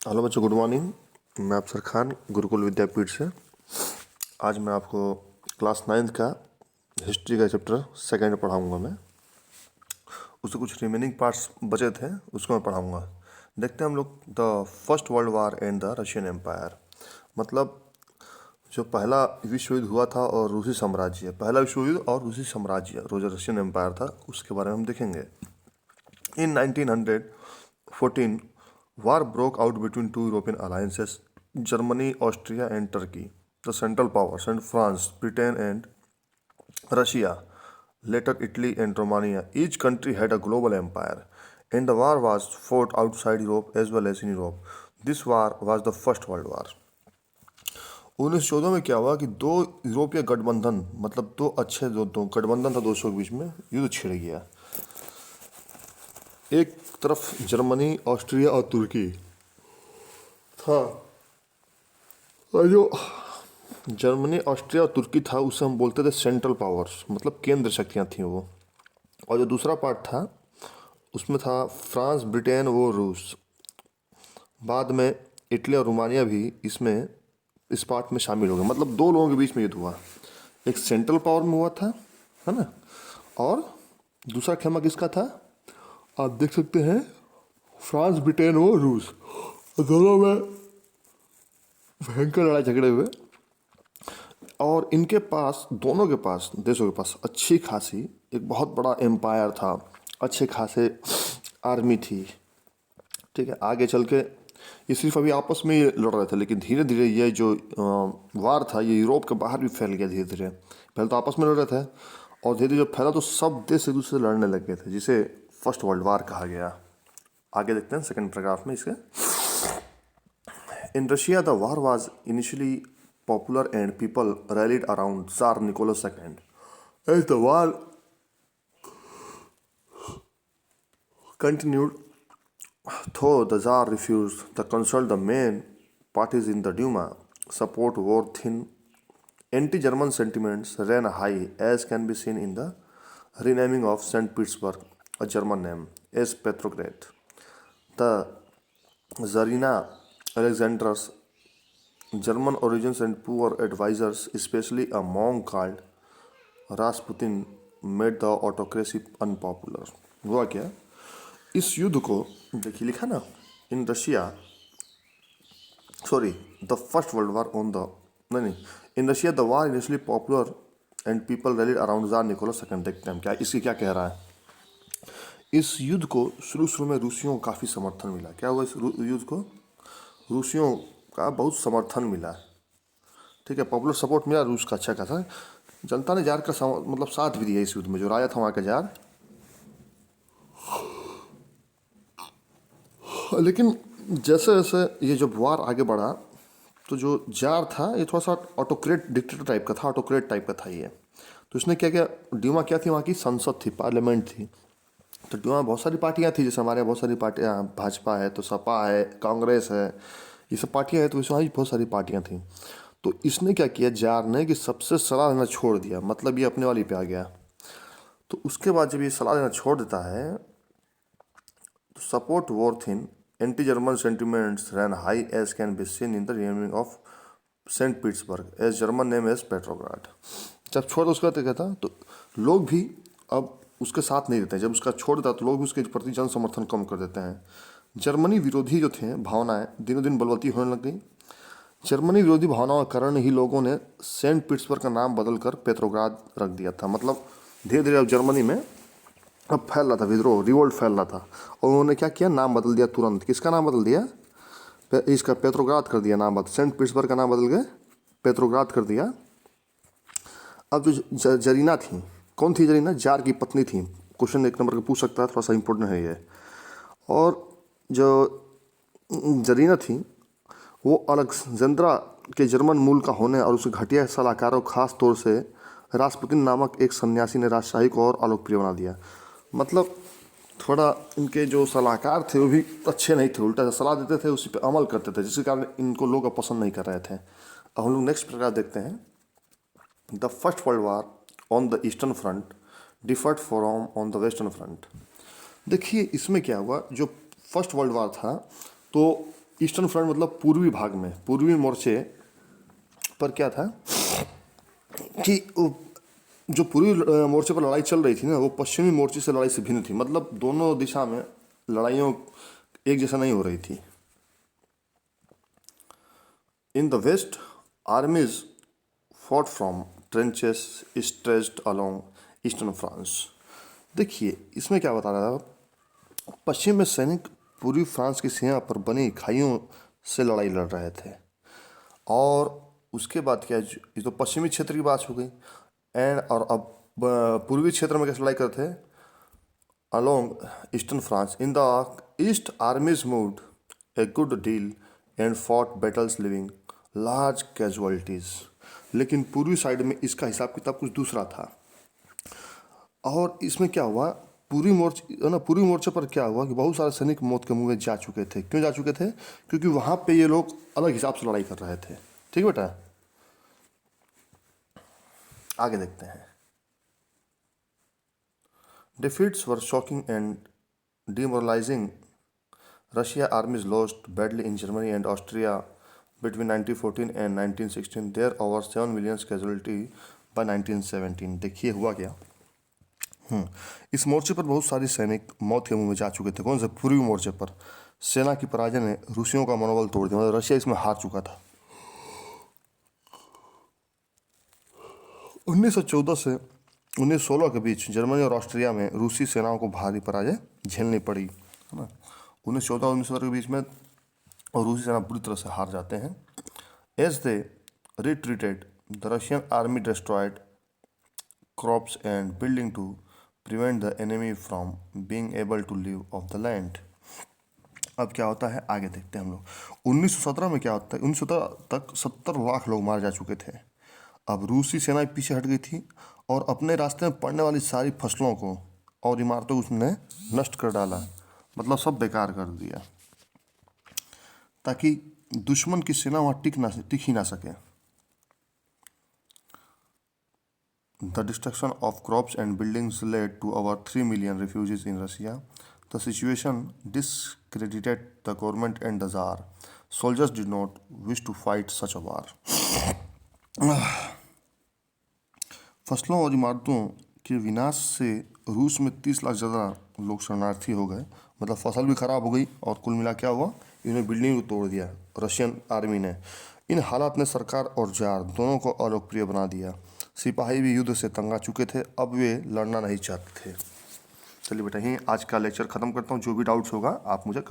Hello बच्चों, good morning. मैं अफसर खान, गुरुकुल विद्यापीठ से। आज मैं आपको क्लास 9th का हिस्ट्री का चैप्टर सेकंड पढ़ाऊंगा। मैं उससे कुछ रिमेनिंग पार्ट्स बचे थे, उसको मैं पढ़ाऊंगा। देखते हैं हम लोग the first world war and the Russian empire. मतलब जो पहला विश्व युद्ध हुआ था और रूसी साम्राज्य, पहला विश्व युद्ध और रूसी साम्राज्य, जो रशियन एम्पायर था, उसके बारे में हम देखेंगे। In 1914, war broke out between two European alliances, Germany, Austria, and Turkey. The Central Powers and France, Britain, and Russia, later Italy and Romania. Each country had a global empire, and the war was fought outside Europe as well as in Europe. This war was the First World War. 1914 में क्या हुआ कि दो यूरोपीय गठबंधन, मतलब दो अच्छे दो गठबंधन था, दो देशों के बीच में युद्ध छिड़ गया। एक तरफ जर्मनी, ऑस्ट्रिया और तुर्की था, और जो जर्मनी, ऑस्ट्रिया और तुर्की था उसे हम बोलते थे सेंट्रल पावर्स, मतलब केंद्र शक्तियां थीं वो। और जो दूसरा पार्ट था उसमें था फ्रांस, ब्रिटेन, वो रूस। बाद में इटली और रोमानिया भी इसमें इस पार्ट में शामिल हो गए। मतलब दो लोगों के बीच में युद्ध हुआ, एक सेंट्रल पावर में हुआ था, है ना, और दूसरा खेमा किसका था, आप देख सकते हैं, फ्रांस, ब्रिटेन और रूस। दोनों में भयंकर लड़ाई झगड़े हुए, और इनके पास, दोनों के पास, देशों के पास अच्छी खासी एक बहुत बड़ा एम्पायर था, अच्छे खासे आर्मी थी। ठीक है, आगे चल के ये सिर्फ अभी आपस में ही लड़ रहे थे, लेकिन धीरे धीरे ये जो वार था ये यूरोप के बाहर भी फैल गया धीरे धीरे। पहले तो आपस में लड़ रहे थे, और धीरे धीरे जब फैला तो सब देश एक दूसरे से लड़ने लग गए थे, जिसे फर्स्ट वर्ल्ड वार कहा गया। आगे देखते हैं सेकंड पैराग्राफ में इसके। In Russia, the war was initially popular and people rallied around Tsar Nicholas II. As the war continued, though the Tsar refused to consult the main parties in the Duma, support wore thin. Anti-German sentiments ran high, as can be seen in the renaming of St. Petersburg, a German name, as Petrograd. The Tsarina Alexander's German origins and poor advisors, especially a monk called Rasputin, made the autocracy unpopular. हुआ क्या, इस युद्ध को देखिए लिखा ना, in Russia, sorry, the first world war on the, नहीं, in Russia the war initially popular and people rallied around tsar Nicholas second. देखते हैं हम क्या इसकी क्या कह रहा है। इस युद्ध को शुरू शुरू में रूसियों को काफ़ी समर्थन मिला। क्या हुआ, इस युद्ध को रूसियों का बहुत समर्थन मिला। ठीक है, पॉपुलर सपोर्ट मिला रूस का अच्छा खासा। जनता ने जार का मतलब साथ भी दिया इस युद्ध में, जो राजा था वहाँ का जार। लेकिन जैसे जैसे ये जब वार आगे बढ़ा तो जो जार था ये थोड़ा सा ऑटोक्रेट डिक्टेटर टाइप का था, ऑटोक्रेट टाइप का था ये। तो इसने क्या किया, ड्यूमा क्या थी, वहाँ की संसद थी, पार्लियामेंट थी। तो ड्यूमा बहुत सारी पार्टियाँ थी, जैसे हमारे यहाँ बहुत सारी पार्टियाँ, भाजपा है तो सपा है, कांग्रेस है, ये सब पार्टियाँ हैं, तो वैसे वहाँ भी बहुत सारी पार्टियाँ थी। तो इसने क्या किया जार ने कि सबसे सलाह देना छोड़ दिया, मतलब ये अपने वाली पे आ गया। तो उसके बाद जब ये सलाह देना छोड़ देता है तो support war thin, anti German sentiments ran high, as can be seen in the naming of Saint Petersburg as German name as Petrograd. जब छोड़ दो उसका क्या था, तो लोग भी अब उसके साथ नहीं रहते हैं। जब उसका छोड़ देता तो लोग भी उसके प्रति जन समर्थन कम कर देते हैं। जर्मनी विरोधी जो थे भावनाएं दिनों दिन बलवती होने लग गई। जर्मनी विरोधी भावनाओं के कारण ही लोगों ने सेंट पीटर्सबर्ग का नाम बदलकर पेट्रोग्राद रख दिया था। मतलब धीरे धीरे अब जर्मनी में अब फैल रहा था विद्रोह, रिवोल्ट फैल रहा था, और उन्होंने क्या किया, नाम बदल दिया तुरंत। किसका नाम बदल दिया, इसका पेट्रोग्राद कर दिया नाम, बदल सेंट पीटर्सबर्ग का नाम बदल के पेट्रोग्राद कर दिया। अब जो जरीना थी, कौन थी जरीना, जार की पत्नी थी। क्वेश्चन एक नंबर का पूछ सकता है, थोड़ा सा इंपॉर्टेंट है ये। और जो जरीना थी वो अलेक्जेंड्रा के जर्मन मूल का होने और उसके घटिया सलाहकारों, खास तौर से रासपुतिन नामक एक सन्यासी ने राजशाही को और अलोकप्रिय बना दिया। मतलब थोड़ा इनके जो सलाहकार थे वो भी अच्छे नहीं थे, उल्टा सलाह देते थे, उसी पे अमल करते थे, जिसके कारण इनको लोग अब पसंद नहीं कर रहे थे। अब हम लोग नेक्स्ट प्रकार देखते हैं। The first world war on the eastern front deferred from on the western front. देखिए इसमें क्या हुआ, जो फर्स्ट वर्ल्ड वार था तो ईस्टर्न फ्रंट मतलब पूर्वी भाग में, पूर्वी मोर्चे पर क्या था कि जो पूर्वी मोर्चे पर लड़ाई चल रही थी ना, वो पश्चिमी मोर्चे से लड़ाई से भिन्न थी। मतलब दोनों दिशा में लड़ाइयों एक जैसा नहीं हो रही थी। In the west armies fought from trenches stretched along eastern France. देखिए इसमें क्या बता रहा था, पश्चिम में सैनिक पूर्वी फ्रांस की सीमा पर बनी खाइयों से लड़ाई लड़ रहे थे। और उसके बाद क्या, ये तो पश्चिमी क्षेत्र की बात हो गई। और अब पूर्वी क्षेत्र में कैसे लड़ाई करते थे, along eastern France. In the east आर्मीज moved a good deal and fought battles living large casualties. लेकिन पूर्वी साइड में इसका हिसाब किताब कुछ दूसरा था। और इसमें क्या हुआ, पूर्वी मोर्चे पर क्या हुआ कि बहुत सारे सैनिक मौत के मुंह में जा चुके थे। क्यों जा चुके थे? क्योंकि वहां पे ये लोग अलग हिसाब से लड़ाई कर रहे थे। ठीक बेटा, आगे देखते हैं। Defeats were shocking and demoralizing. Russia armies lost badly in Germany and Austria between 1914 and 1916. There over 7 million casualty by 1917. देखिए हुआ क्या। इस मोर्चे पर बहुत सारे सैनिक मौत के मुंह में जा चुके थे। कौन से? पूर्वी मोर्चे पर। सेना की पराजय ने रूसियों का मनोबल तोड़ दिया, मतलब रशिया इसमें हार चुका था। 1914 से 1916 के बीच जर्मनी और ऑस्ट्रिया में रूसी सेनाओं को भारी पराजय झेलनी पड़ी, है ना। 1914-1917 के बीच में और रूसी सेना बुरी तरह से हार जाते हैं। As they retreated the Russian army destroyed crops and building to prevent the enemy from being able to live off the land. अब क्या होता है आगे देखते हैं हम लोग। 1917 में क्या होता है, 1917 तक 70 लाख लोग मारे जा चुके थे। अब रूसी सेनाएं पीछे हट गई थी और अपने रास्ते में पड़ने वाली सारी फसलों को और इमारतों को उसने नष्ट कर डाला, मतलब सब बेकार कर दिया, ताकि दुश्मन की सेना वहाँ टिक ही ना सके। The destruction of crops and buildings led to over 3 million refugees in Russia. The situation discredited the government and the Tsar. Soldiers did not wish to fight such a war. फसलों और इमारतों के विनाश से रूस में 30 लाख ज़्यादा लोग शरणार्थी हो गए। मतलब फसल भी खराब हो गई और कुल मिला क्या हुआ, इन्होंने बिल्डिंग को तोड़ दिया रशियन आर्मी ने। इन हालात ने सरकार और जार दोनों को अलोकप्रिय बना दिया। सिपाही भी युद्ध से तंग आ चुके थे, अब वे लड़ना नहीं चाहते थे। चलिए बेटा, यहीं आज का लेक्चर ख़त्म करता हूँ। जो भी डाउट्स होगा आप मुझे